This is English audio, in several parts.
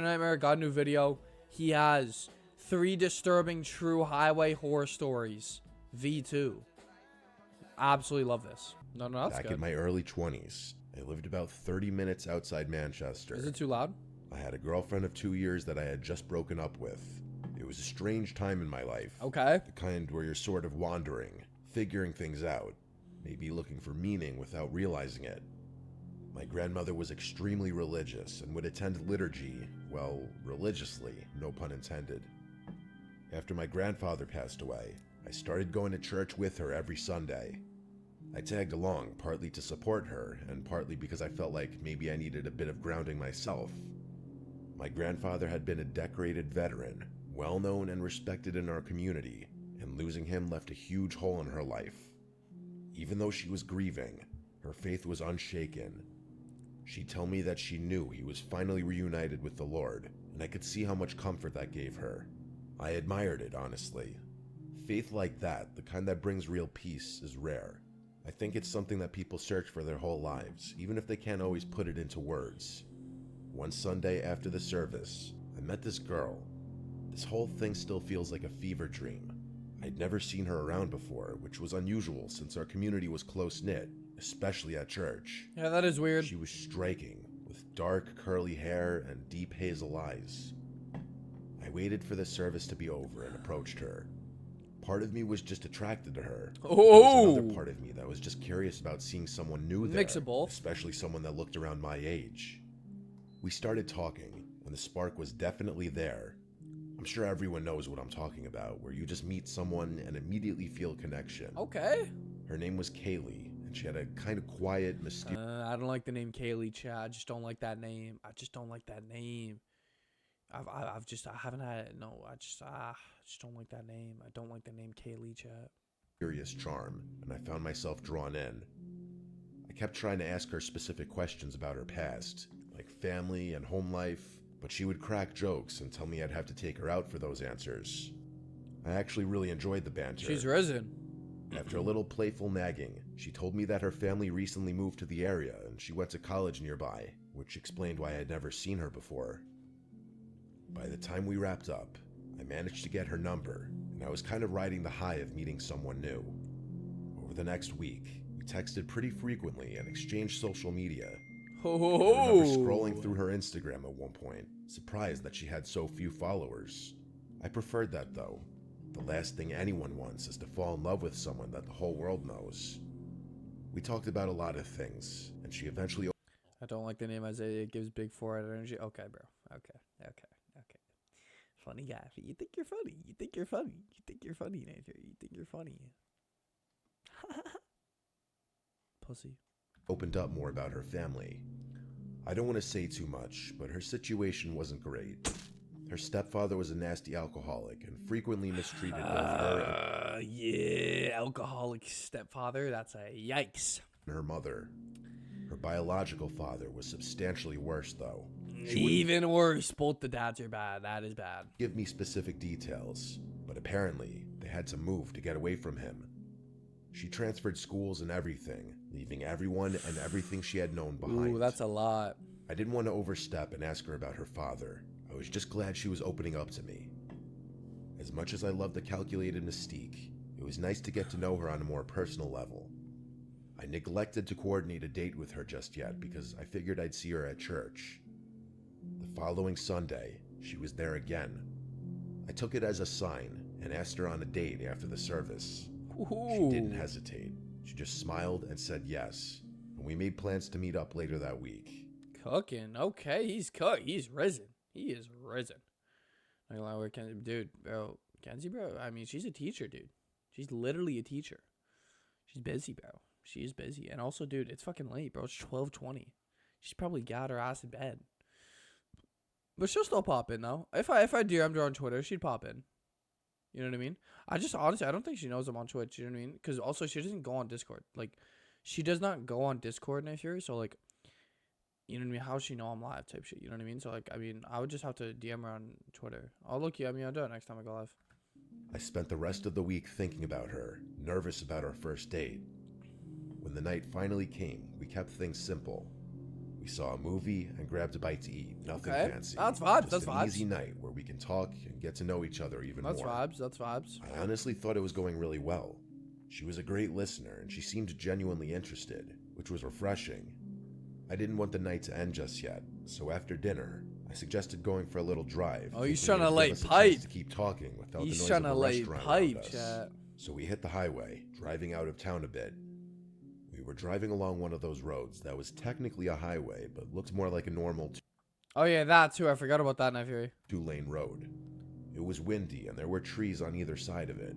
NightMare got a new video. He has 3 disturbing true highway horror stories. V2. Absolutely love this. No, that's Back good. in my early 20s, I lived about 30 minutes outside Manchester. Is it too loud? I had a girlfriend of 2 years that I had just broken up with. It was a strange time in my life. Okay. The kind where you're sort of wandering, figuring things out, maybe looking for meaning without realizing it. My grandmother was extremely religious and would attend liturgy, well, religiously, no pun intended. After my grandfather passed away, I started going to church with her every Sunday. I tagged along, partly to support her, and partly because I felt like maybe I needed a bit of grounding myself. My grandfather had been a decorated veteran, well known and respected in our community, and losing him left a huge hole in her life. Even though she was grieving, her faith was unshaken. She'd tell me that she knew he was finally reunited with the Lord, and I could see how much comfort that gave her. I admired it, honestly. Faith like that, the kind that brings real peace, is rare. I think it's something that people search for their whole lives, even if they can't always put it into words. One Sunday after the service, I met this girl. This whole thing still feels like a fever dream. I'd never seen her around before, which was unusual since our community was close-knit, especially at church. Yeah, that is weird. She was striking, with dark curly hair and deep hazel eyes. I waited for the service to be over and approached her. Part of me was just attracted to her. Oh! There was another part of me that was just curious about seeing someone new there, Mix of both. especially someone that looked around my age. We started talking, and the spark was definitely there. I'm sure everyone knows what I'm talking about, where you just meet someone and immediately feel a connection. Okay. Her name was Kaylee, and she had a kind of quiet, mysterious... I don't like the name Kaylee, Chad. I just don't like that name. I just don't like that name. I haven't had it. No, I just don't like that name. I don't like the name Kaylee, Chad. Curious charm, and I found myself drawn in. I kept trying to ask her specific questions about her past, like family and home life, but she would crack jokes and tell me I'd have to take her out for those answers. I actually really enjoyed the banter. She's risen. After a little playful nagging, she told me that her family recently moved to the area and she went to college nearby, which explained why I had never seen her before. By the time we wrapped up, I managed to get her number, and I was kind of riding the high of meeting someone new. Over the next week, we texted pretty frequently and exchanged social media. I remember scrolling through her Instagram at one point, surprised that she had so few followers. I preferred that though. The last thing anyone wants is to fall in love with someone that the whole world knows. We talked about a lot of things, and she eventually... I don't like the name Isaiah. It gives big forehead energy. Okay, bro. Okay. Funny guy. You think you're funny. You think you're funny. You think you're funny, Nature. You think you're funny. Pussy. Opened up more about her family. I don't want to say too much, but her situation wasn't great. Her stepfather was a nasty alcoholic and frequently mistreated both her yeah, alcoholic stepfather. That's a yikes. and her mother. Her biological father was substantially worse, though. Even worse. Both the dads are bad. That is bad. Give me specific details, but apparently they had to move to get away from him. She transferred schools and everything, leaving everyone and everything she had known behind. Ooh, that's a lot. I didn't want to overstep and ask her about her father. I was just glad she was opening up to me. As much as I loved the calculated mystique, it was nice to get to know her on a more personal level. I neglected to coordinate a date with her just yet because I figured I'd see her at church. The following Sunday, she was there again. I took it as a sign and asked her on a date after the service. Ooh. She didn't hesitate. She just smiled and said yes, and we made plans to meet up later that week. Cooking. Okay, he's cooked. He's risen. He is risen. Not gonna lie, where dude, bro, Kenzie, bro. I mean, she's a teacher, dude. She's literally a teacher. She's busy, bro. She is busy, and also, dude, it's fucking late, bro. It's 12:20. She's probably got her ass in bed, but she'll still pop in though. If I DM'd her on Twitter, she'd pop in. You know what I mean? I just honestly, I don't think she knows I'm on Twitch. You know what I mean? Because also, she doesn't go on Discord. Like, she does not go on Discord in Fury. So like, you know what I mean? How does she know I'm live type shit? You know what I mean? So like, I mean, I would just have to DM her on Twitter. I'll look you. I mean, I'll do it next time I go live. I spent the rest of the week thinking about her, nervous about our first date. When the night finally came, we kept things simple. We saw a movie and grabbed a bite to eat. Nothing Okay. fancy. That's vibes. Just That's an vibes. easy night where we can talk and get to know each other even That's more. vibes. That's vibes. I honestly thought it was going really well. She was a great listener and she seemed genuinely interested, which was refreshing. I didn't want the night to end just yet, so after dinner, I suggested going for a little drive. Oh, he's thinking trying to it'd lay give us a pipe. chance to keep talking without He's the noise trying of to a lay restaurant pipe, around us. chat. So we hit the highway, driving out of town a bit. We were driving along one of those roads that was technically a highway, but looked more like a normal Oh yeah, that too. I forgot about that, Nephew. two-lane road. It was windy and there were trees on either side of it.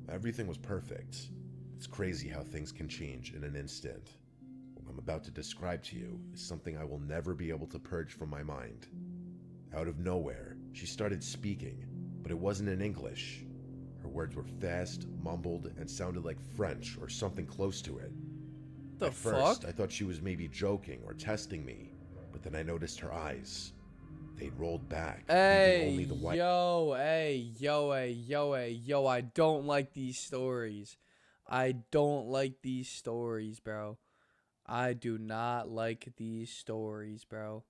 Everything was perfect. It's crazy how things can change in an instant. What I'm about to describe to you is something I will never be able to purge from my mind. Out of nowhere, she started speaking, but it wasn't in English. Her words were fast, mumbled, and sounded like French or something close to it. The At first, fuck? I thought she was maybe joking or testing me, but then I noticed her eyes. They'd rolled back, leaving Hey, only the white. yo, hey, yo, hey, yo, hey, yo. I don't like these stories. I don't like these stories, bro. I do not like these stories, bro.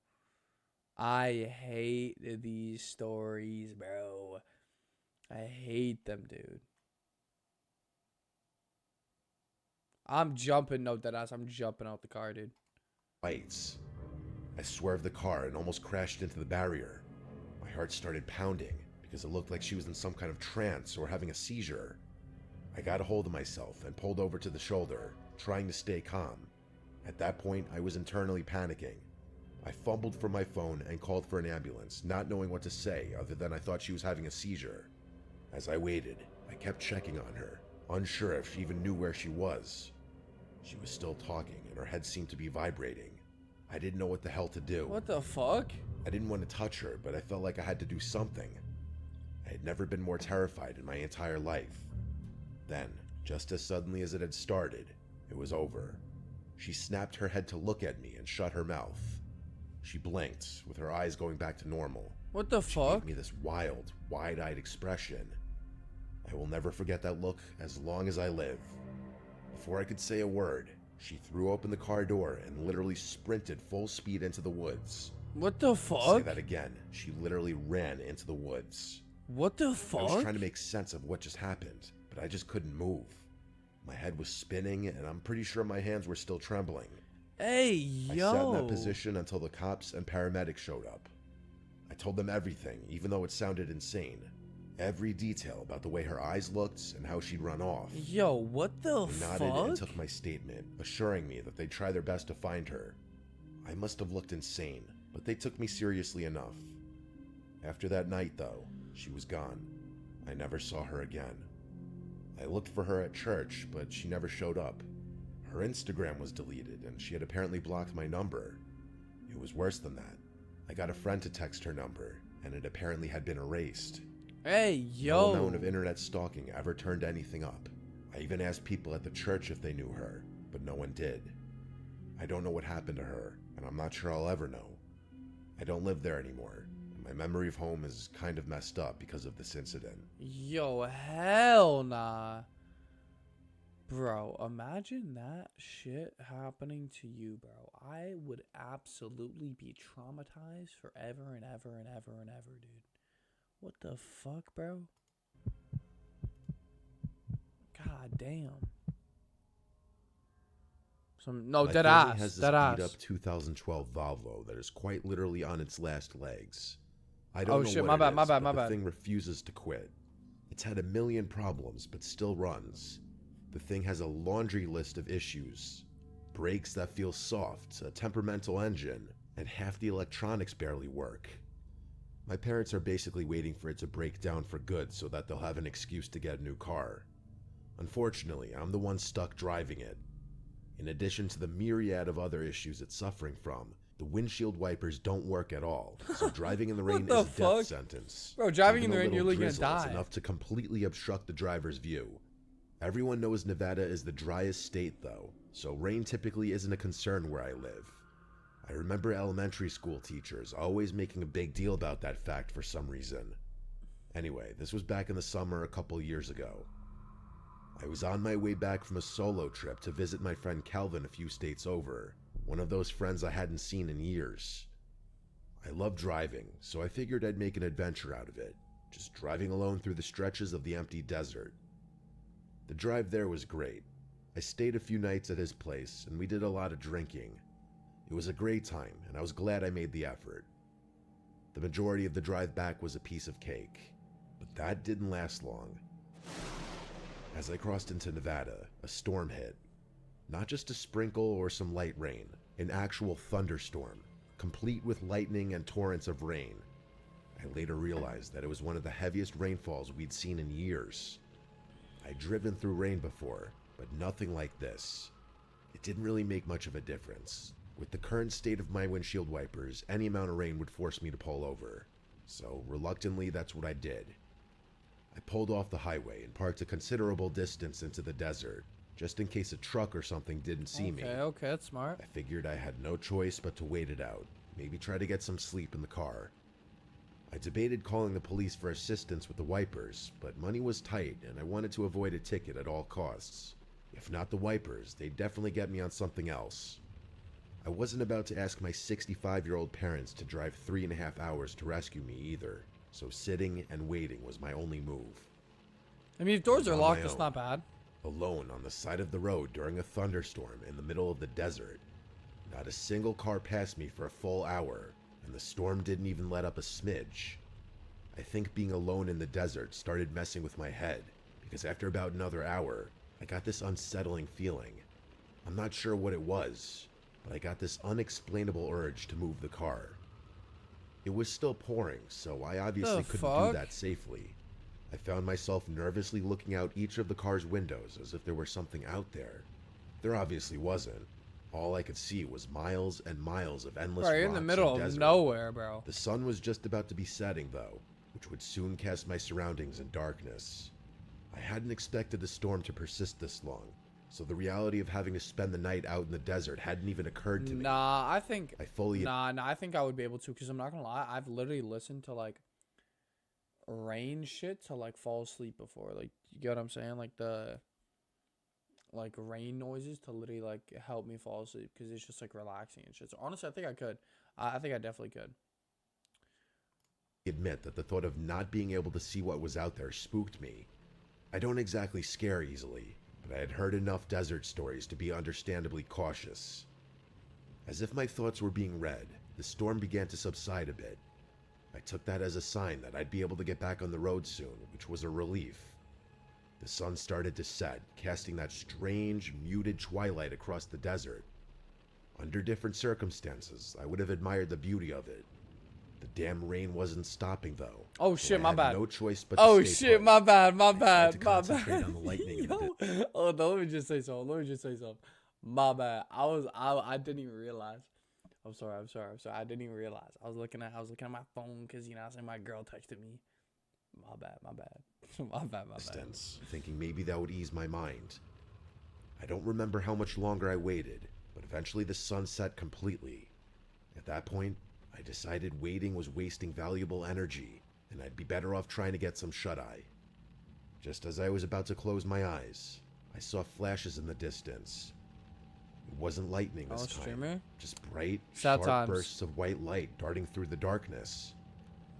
I hate these stories, bro. I hate them, dude. I'm jumping, no deadass. I'm jumping out the car, dude. Lights. I swerved the car and almost crashed into the barrier. My heart started pounding because it looked like she was in some kind of trance or having a seizure. I got a hold of myself and pulled over to the shoulder, trying to stay calm. At that point, I was internally panicking. I fumbled for my phone and called for an ambulance, not knowing what to say other than I thought she was having a seizure. As I waited, I kept checking on her, unsure if she even knew where she was. She was still talking and her head seemed to be vibrating. I didn't know what the hell to do. What the fuck? I didn't want to touch her, but I felt like I had to do something. I had never been more terrified in my entire life. Then, just as suddenly as it had started, it was over. She snapped her head to look at me and shut her mouth. She blinked, with her eyes going back to normal. What the She fuck? gave me this wild, wide-eyed expression. I will never forget that look as long as I live. Before I could say a word, she threw open the car door and literally sprinted full speed into the woods. What the I'll say fuck? that again. She literally ran into the woods. What the I was fuck? trying to make sense of what just happened, but I just couldn't move. My head was spinning, and I'm pretty sure my hands were still trembling. Hey, I sat in that yo. position until the cops and paramedics showed up. I told them everything, even though it sounded insane. Every detail about the way her eyes looked and how she'd run off. Yo, what the They nodded and fuck? took my statement, assuring me that they'd try their best to find her. I must have looked insane, but they took me seriously enough. After that night, though, she was gone. I never saw her again. I looked for her at church, but she never showed up. Her Instagram was deleted, and she had apparently blocked my number. It was worse than that. I got a friend to text her number, and it apparently had been erased. Hey, No yo. amount of internet stalking ever turned anything up. I even asked people at the church if they knew her, but no one did. I don't know what happened to her, and I'm not sure I'll ever know. I don't live there anymore, and my memory of home is kind of messed up because of this incident. Yo, hell nah. Bro, imagine that shit happening to you, bro. I would absolutely be traumatized forever and ever and ever and ever, dude. What the fuck, bro? God damn. No, My dead family ass. has this Dead beat ass. up 2012 Volvo that is quite literally on its last legs. I Oh, don't know shit, what my it bad, is, my bad, but my the bad. thing refuses to quit. It's had a million problems, but still runs. The thing has a laundry list of issues. Brakes that feel soft, a temperamental engine, and half the electronics barely work. My parents are basically waiting for it to break down for good so that they'll have an excuse to get a new car. Unfortunately, I'm the one stuck driving it. In addition to the myriad of other issues it's suffering from, the windshield wipers don't work at all, so driving in the rain the is a fuck? death sentence. Bro, driving Even in the a rain, you're little literally gonna drizzle is die. enough to completely obstruct the driver's view. Everyone knows Nevada is the driest state though, so rain typically isn't a concern where I live. I remember elementary school teachers always making a big deal about that fact for some reason. Anyway, this was back in the summer a couple years ago. I was on my way back from a solo trip to visit my friend Calvin a few states over. one of those friends I hadn't seen in years. I love driving, so I figured I'd make an adventure out of it, just driving alone through the stretches of the empty desert. The drive there was great. I stayed a few nights at his place, and we did a lot of drinking. It was a great time, and I was glad I made the effort. The majority of the drive back was a piece of cake, but that didn't last long. As I crossed into Nevada, a storm hit. Not just a sprinkle or some light rain, an actual thunderstorm, complete with lightning and torrents of rain. I later realized that it was one of the heaviest rainfalls we'd seen in years. I'd driven through rain before, but nothing like this. It didn't really make much of a difference. With the current state of my windshield wipers, any amount of rain would force me to pull over. So, reluctantly, that's what I did. I pulled off the highway and parked a considerable distance into the desert, just in case a truck or something didn't see me. Okay, that's smart. I figured I had no choice but to wait it out, maybe try to get some sleep in the car. I debated calling the police for assistance with the wipers, but money was tight and I wanted to avoid a ticket at all costs. If not the wipers, they'd definitely get me on something else. I wasn't about to ask my 65-year-old parents to drive 3.5 hours to rescue me either, so sitting and waiting was my only move. I mean, if doors are locked, it's not bad. Alone on the side of the road during a thunderstorm in the middle of the desert. Not a single car passed me for a full hour, and the storm didn't even let up a smidge. I think being alone in the desert started messing with my head, because after about another hour, I got this unsettling feeling. I'm not sure what it was, but I got this unexplainable urge to move the car. It was still pouring, so I obviously couldn't do that safely. I found myself nervously looking out each of the car's windows as if there were something out there. There obviously wasn't. All I could see was miles and miles of endless rocks and desert. You're in the middle of nowhere, bro. The sun was just about to be setting, though, which would soon cast my surroundings in darkness. I hadn't expected the storm to persist this long, so the reality of having to spend the night out in the desert hadn't even occurred to me. I think I would be able to, because I'm not gonna lie, I've literally listened to like rain shit to like fall asleep before. Like, you get what I'm saying? Like the rain noises to literally like help me fall asleep, because it's just like relaxing and shit. So honestly, I think I could. I think I definitely could. Admit that the thought of not being able to see what was out there spooked me. I don't exactly scare easily, but I had heard enough desert stories to be understandably cautious. As if my thoughts were being read, the storm began to subside a bit. I took that as a sign that I'd be able to get back on the road soon, which was a relief. The sun started to set, casting that strange, muted twilight across the desert. Under different circumstances, I would have admired the beauty of it. The damn rain wasn't stopping, though. Oh shit, my bad. No choice but to stay put. My bad. I tried to concentrate on the lightning in the Oh no, let me just say something. My bad. I didn't even realize. I'm sorry. I didn't even realize. I was looking at my phone because, you know, I said my girl texted me. My bad. my bad. Thinking maybe that would ease my mind. I don't remember how much longer I waited, but eventually the sun set completely. At that point, I decided waiting was wasting valuable energy, and I'd be better off trying to get some shut-eye. Just as I was about to close my eyes, I saw flashes in the distance. It wasn't lightning this time, just bright, sharp bursts of white light darting through the darkness.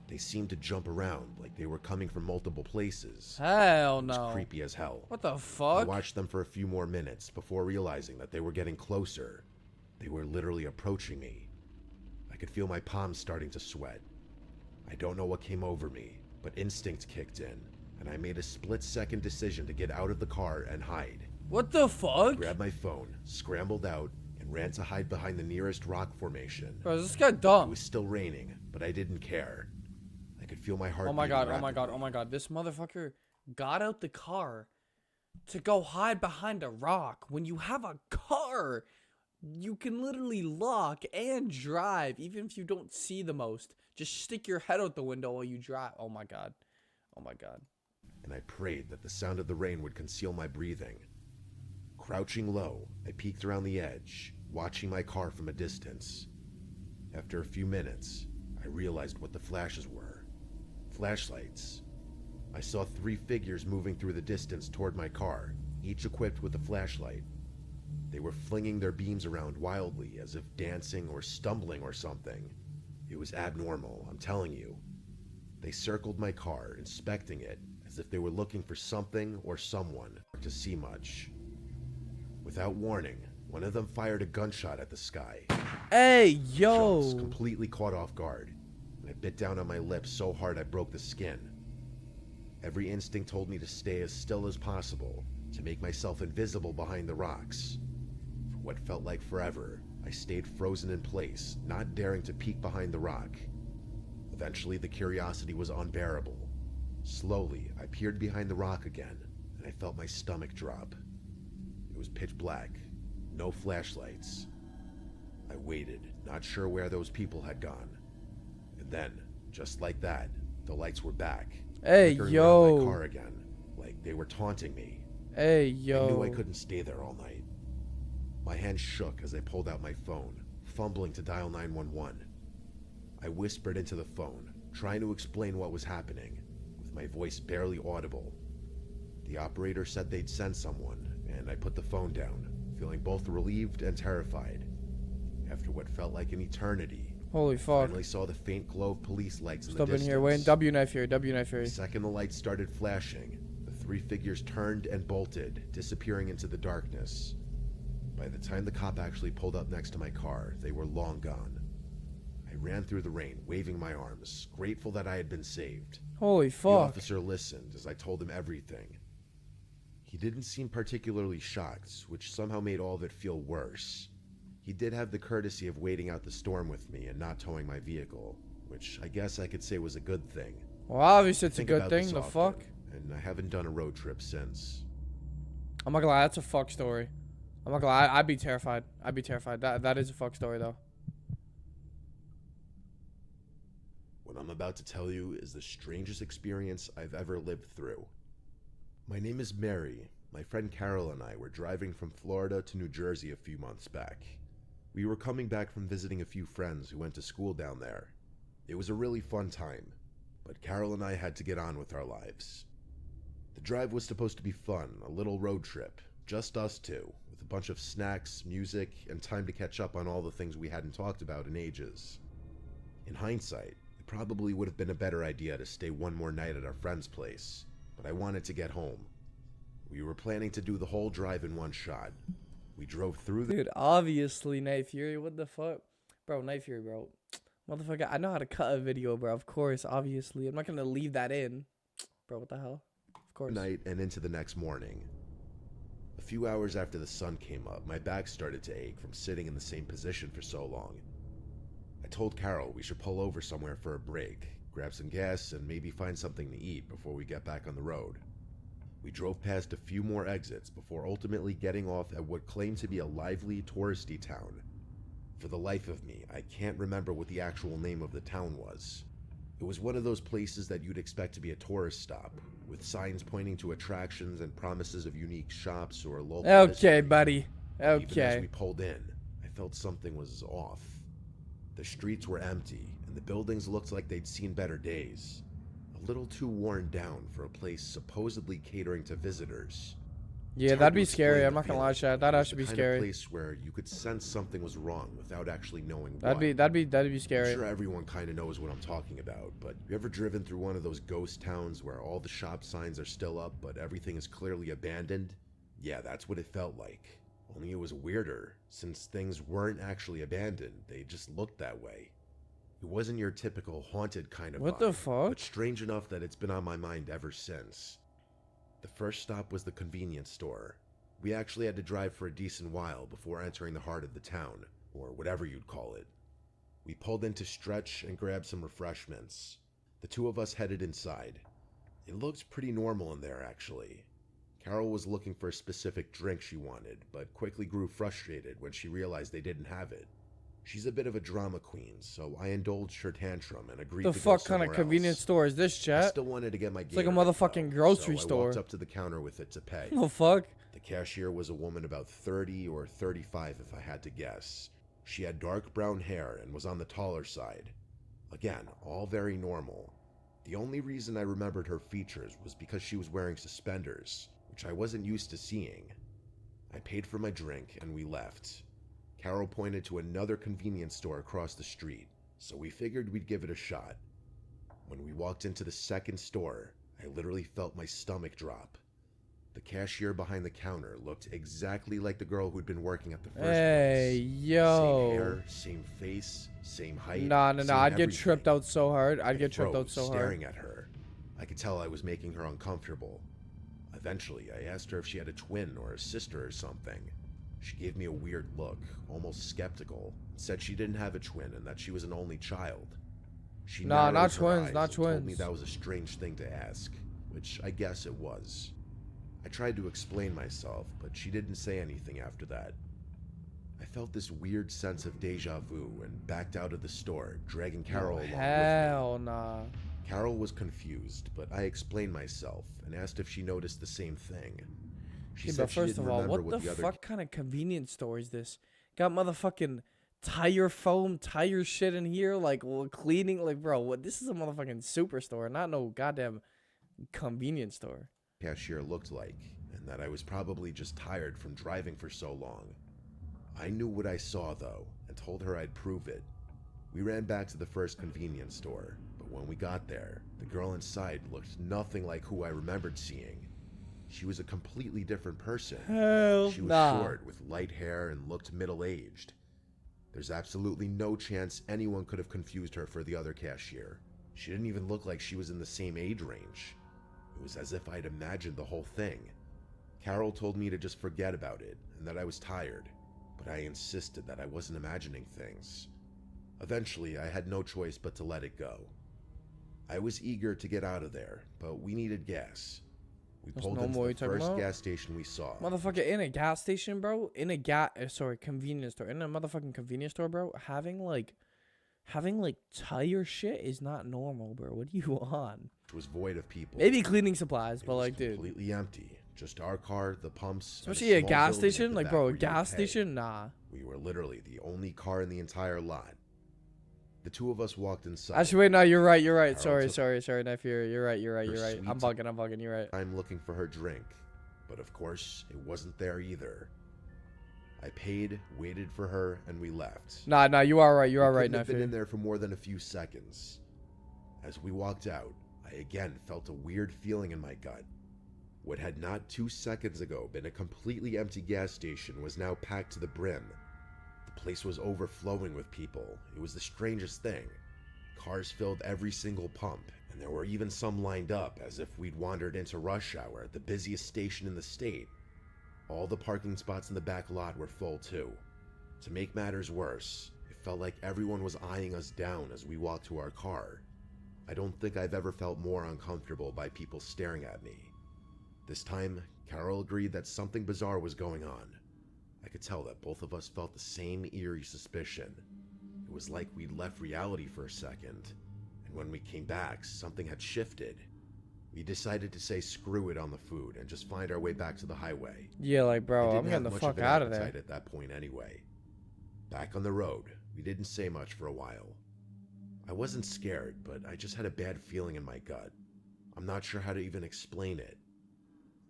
They seemed to jump around like they were coming from multiple places. Hell no. It was creepy as hell. What the fuck? I watched them for a few more minutes before realizing that they were getting closer. They were literally approaching me. I could feel my palms starting to sweat. I don't know what came over me, but instinct kicked in, and I made a split-second decision to get out of the car and hide. What the fuck? I grabbed my phone, scrambled out, and ran to hide behind the nearest rock formation. Bro, this guy dumb. It was still raining, but I didn't care. I could feel my heart. Oh my god. This motherfucker got out the car to go hide behind a rock. When you have a car, you can literally lock and drive, even if you don't see the most. Just stick your head out the window while you drive. Oh my god. And I prayed that the sound of the rain would conceal my breathing. Crouching low, I peeked around the edge, watching my car from a distance. After a few minutes, I realized what the flashes were. Flashlights. I saw 3 figures moving through the distance toward my car, each equipped with a flashlight. They were flinging their beams around wildly, as if dancing or stumbling or something. It was abnormal, I'm telling you. They circled my car, inspecting it, as if they were looking for something or someone to see much. Without warning, one of them fired a gunshot at the sky. Hey, I yo. was completely caught off guard, and I bit down on my lips so hard I broke the skin. Every instinct told me to stay as still as possible, to make myself invisible behind the rocks. For what felt like forever, I stayed frozen in place, not daring to peek behind the rock. Eventually, the curiosity was unbearable. Slowly, I peered behind the rock again, and I felt my stomach drop. It was pitch black, no flashlights. I waited, not sure where those people had gone. And then, just like that, the lights were back. Hey, flickering yo. around my car again, like they were taunting me. Hey, yo. I knew I couldn't stay there all night. My hand shook as I pulled out my phone, fumbling to dial 911. I whispered into the phone, trying to explain what was happening, with my voice barely audible. The operator said they'd send someone, and I put the phone down, feeling both relieved and terrified. After what felt like an eternity, Holy I fuck. finally saw the faint glow of police lights in Stop the in distance. here. Wait, W knife here. W knife here. The second the lights started flashing, the three figures turned and bolted, disappearing into the darkness. By the time the cop actually pulled up next to my car, they were long gone. I ran through the rain, waving my arms, grateful that I had been saved. Holy The fuck. officer listened as I told him everything. He didn't seem particularly shocked, which somehow made all of it feel worse. He did have the courtesy of waiting out the storm with me and not towing my vehicle, which I guess I could say was a good thing. Well, obviously it's a Think good about thing. this The often, fuck? And I haven't done a road trip since. I'm not gonna lie. That's a fuck story. I'm not gonna lie. I'd be terrified. I'd be terrified. That is a fuck story, though. What I'm about to tell you is the strangest experience I've ever lived through. My name is Mary. My friend Carol and I were driving from Florida to New Jersey a few months back. We were coming back from visiting a few friends who went to school down there. It was a really fun time, but Carol and I had to get on with our lives. The drive was supposed to be fun, a little road trip, just us two, with a bunch of snacks, music, and time to catch up on all the things we hadn't talked about in ages. In hindsight, it probably would have been a better idea to stay one more night at our friend's place, but I wanted to get home. We were planning to do the whole drive in one shot. We drove through the... Dude, obviously, Night Fury. What the fuck? Bro, Night Fury, bro. Motherfucker, I know how to cut a video, bro. Of course, obviously. I'm not gonna leave that in. Bro, what the hell? Of course. night and into the next morning. A few hours after the sun came up, my back started to ache from sitting in the same position for so long. I told Carol we should pull over somewhere for a break, grab some gas, and maybe find something to eat before we get back on the road. We drove past a few more exits before ultimately getting off at what claimed to be a lively, touristy town. For the life of me, I can't remember what the actual name of the town was. It was one of those places that you'd expect to be a tourist stop, with signs pointing to attractions and promises of unique shops or local Okay, history. buddy. Even as Okay. we pulled in, I felt something was off. The streets were empty, and the buildings looked like they'd seen better days. A little too worn down for a place supposedly catering to visitors. Yeah, hard that'd to be scary. explain I'm the not gonna lie, feeling. Chad. That'd It was actually be the kind of scary. place where you could sense something was wrong without actually knowing That'd what. be I'm scary. sure everyone kind of knows what I'm talking about, but you ever driven through one of those ghost towns where all the shop signs are still up, but everything is clearly abandoned? Yeah, that's what it felt like. Only it was weirder, since things weren't actually abandoned, they just looked that way. It wasn't your typical haunted kind of What the vibe, fuck? but strange enough that it's been on my mind ever since. The first stop was the convenience store. We actually had to drive for a decent while before entering the heart of the town, or whatever you'd call it. We pulled in to stretch and grab some refreshments. The two of us headed inside. It looked pretty normal in there, actually. Carol was looking for a specific drink she wanted, but quickly grew frustrated when she realized they didn't have it. She's a bit of a drama queen, so I indulged her tantrum and agreed The to go fuck kind somewhere of convenience else. store is this, I chat? still wanted to get my like a Gatorade, motherfucking though, grocery so I store. walked up to the counter with it to pay. The fuck? The cashier was a woman about 30 or 35 if I had to guess. She had dark brown hair and was on the taller side. Again, all very normal. The only reason I remembered her features was because she was wearing suspenders, which I wasn't used to seeing. I paid for my drink and we left. Carol pointed to another convenience store across the street, so we figured we'd give it a shot. When we walked into the second store, I literally felt my stomach drop. The cashier behind the counter looked exactly like the girl who'd been working at the first Hey, place. yo. Same hair, same face, same height. Nah. same I'd get everything. tripped out so hard. I'd I get tripped out froze, so hard. staring at her. I could tell I was making her uncomfortable. Eventually, I asked her if she had a twin or a sister or something. She gave me a weird look, almost skeptical, and said she didn't have a twin and that she was an only child. She Nah, narrowed not her twins, eyes not and told me twins. that was a strange thing to ask, which I guess it was. I tried to explain myself, but she didn't say anything after that. I felt this weird sense of deja vu and backed out of the store, dragging Carol along with me. Hell nah. Carol was confused, but I explained myself and asked if she noticed the same thing. She Yeah, said but she first didn't of all, remember what the other fuck kind of convenience store is this? Got motherfucking tire foam, tire shit in here, like cleaning, like bro, what? This is a motherfucking superstore, not no goddamn convenience store. cashier looked like, and that I was probably just tired from driving for so long. I knew what I saw, though, and told her I'd prove it. We ran back to the first convenience store, but when we got there, the girl inside looked nothing like who I remembered seeing. She was a completely different person. Hell She was nah. short, with light hair, and looked middle-aged. There's absolutely no chance anyone could have confused her for the other cashier. She didn't even look like she was in the same age range. It was as if I'd imagined the whole thing. Carol told me to just forget about it, and that I was tired, but I insisted that I wasn't imagining things. Eventually, I had no choice but to let it go. I was eager to get out of there, but we needed gas. We There's pulled no into more the you talking first about? gas station we saw. Motherfucker, in a gas station, bro. In a convenience store. In a motherfucking convenience store, bro. Having like tire shit is not normal, bro. What are you on? It was void of people. Maybe cleaning supplies, It but was like, dude. completely empty. Just our car, the pumps, and Especially a small gas building at station, the like back bro, where a you would gas pay. station, nah. We were literally the only car in the entire lot. The two of us walked inside. Actually, wait, no, you're right. Carol Sorry, nephew. You're right. You're right. sweet I'm bugging. You're right. I'm looking for her drink, but of course, it wasn't there either. I paid, waited for her, and we left. Nah, you are right. You are We right, couldn't have been in nephew. there for more than a few seconds. As we walked out, I again felt a weird feeling in my gut. What had not 2 seconds ago been a completely empty gas station was now packed to the brim. The place was overflowing with people. It was the strangest thing. Cars filled every single pump, and there were even some lined up as if we'd wandered into rush hour at the busiest station in the state. All the parking spots in the back lot were full too. To make matters worse, it felt like everyone was eyeing us down as we walked to our car. I don't think I've ever felt more uncomfortable by people staring at me. This time, Carol agreed that something bizarre was going on. I could tell that both of us felt the same eerie suspicion. It was like we'd left reality for a second, and when we came back, something had shifted. We decided to say screw it on the food and just find our way back to the highway. Yeah, like, I bro, didn't I'm have getting the much fuck an out of appetite there. at that point anyway. Back on the road, we didn't say much for a while. I wasn't scared, but I just had a bad feeling in my gut. I'm not sure how to even explain it.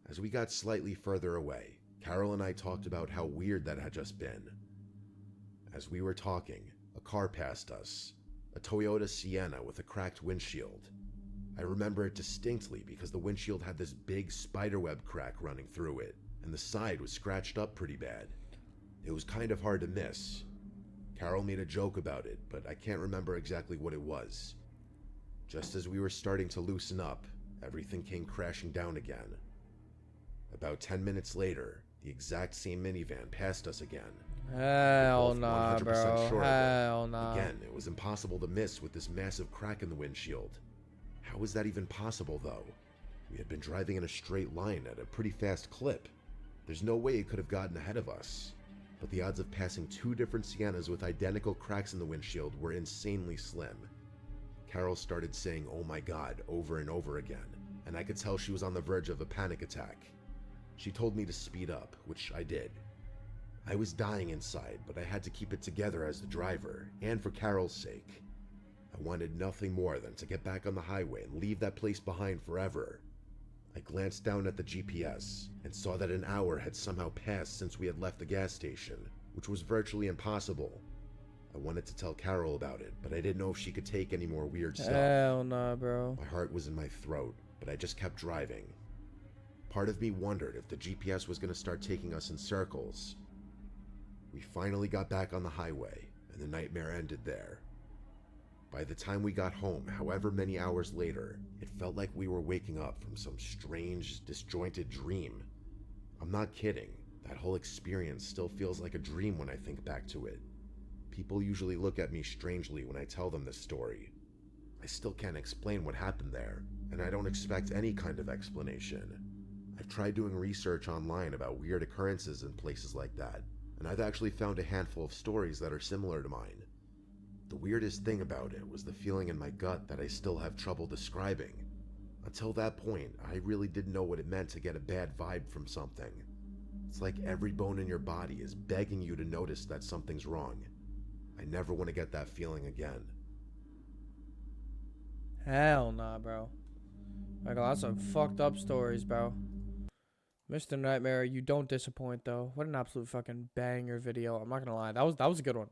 As we got slightly further away, Carol and I talked about how weird that had just been. As we were talking, a car passed us, a Toyota Sienna with a cracked windshield. I remember it distinctly because the windshield had this big spiderweb crack running through it, and the side was scratched up pretty bad. It was kind of hard to miss. Carol made a joke about it, but I can't remember exactly what it was. Just as we were starting to loosen up, everything came crashing down again. About 10 minutes later, the exact same minivan passed us again. Hell both nah, 100% bro. sure of it. Hell nah. Again, it was impossible to miss with this massive crack in the windshield. How was that even possible, though? We had been driving in a straight line at a pretty fast clip. There's no way it could have gotten ahead of us. But the odds of passing 2 different Siennas with identical cracks in the windshield were insanely slim. Carol started saying, "Oh my God," over and over again, and I could tell she was on the verge of a panic attack. She told me to speed up, which I did. I was dying inside, but I had to keep it together as the driver, and for Carol's sake. I wanted nothing more than to get back on the highway and leave that place behind forever. I glanced down at the GPS and saw that an hour had somehow passed since we had left the gas station, which was virtually impossible. I wanted to tell Carol about it, but I didn't know if she could take any more weird stuff. Hell nah, bro. My heart was in my throat, but I just kept driving. Part of me wondered if the GPS was going to start taking us in circles. We finally got back on the highway, and the nightmare ended there. By the time we got home, however many hours later, it felt like we were waking up from some strange, disjointed dream. I'm not kidding. That whole experience still feels like a dream when I think back to it. People usually look at me strangely when I tell them this story. I still can't explain what happened there, and I don't expect any kind of explanation. I've tried doing research online about weird occurrences in places like that, and I've actually found a handful of stories that are similar to mine. The weirdest thing about it was the feeling in my gut that I still have trouble describing. Until that point, I really didn't know what it meant to get a bad vibe from something. It's like every bone in your body is begging you to notice that something's wrong. I never want to get that feeling again. Hell nah, bro. Like, that's some fucked up stories, bro. Mr. Nightmare, you don't disappoint, though. What an absolute fucking banger video. I'm not gonna lie. That was a good one.